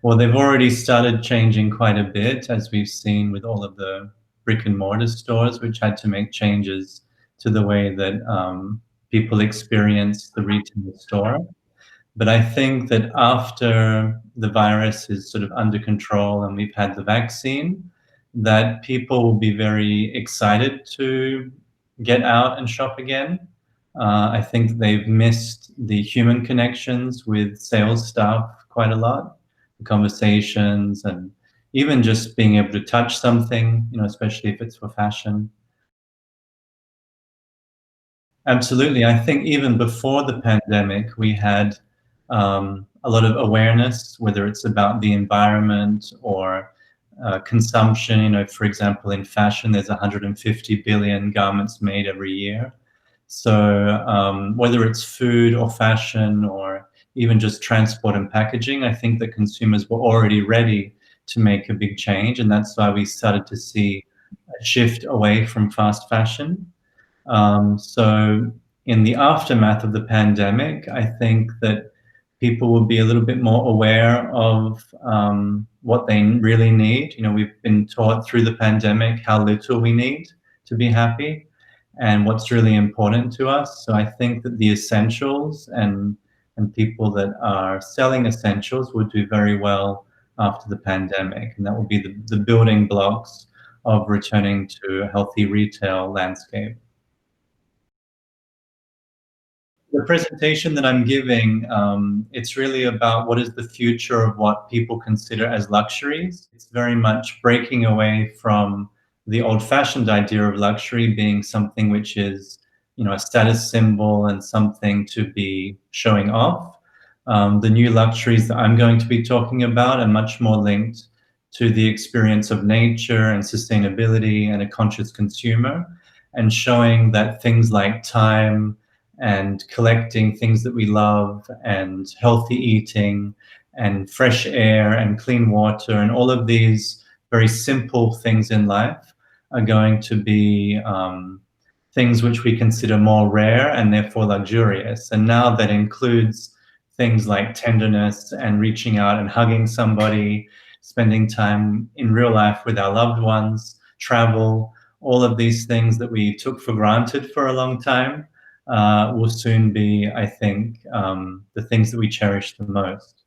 Well, they've already started changing quite a bit, as we've seen with all of the brick and mortar stores, which had to make changes to the way that people experience the retail store. But I think that after the virus is sort of under control and we've had the vaccine, that people will be very excited to get out and shop again. I think they've missed the human connections with sales staff quite a lot, the conversations, and even just being able to touch something, especially if it's for fashion. Absolutely. I think even before the pandemic, we had a lot of awareness, whether it's about the environment or consumption. For example, in fashion, there's 150 billion garments made every year. So whether it's food or fashion or even just transport and packaging, I think that consumers were already ready to make a big change. And that's why we started to see a shift away from fast fashion. So in the aftermath of the pandemic, I think that people will be a little bit more aware of what they really need. We've been taught through the pandemic how little we need to be happy and what's really important to us. So I think that the essentials and people that are selling essentials will do very well after the pandemic, and that will be the building blocks of returning to a healthy retail landscape. The presentation that I'm giving, it's really about what is the future of what people consider as luxuries. It's very much breaking away from the old-fashioned idea of luxury being something which is, a status symbol and something to be showing off. The new luxuries that I'm going to be talking about are much more linked to the experience of nature and sustainability and a conscious consumer, and showing that things like time and collecting things that we love and healthy eating and fresh air and clean water and all of these very simple things in life are going to be things which we consider more rare and therefore luxurious. And now that includes things like tenderness and reaching out and hugging somebody, spending time in real life with our loved ones, travel, all of these things that we took for granted for a long time will soon be, I think, the things that we cherish the most.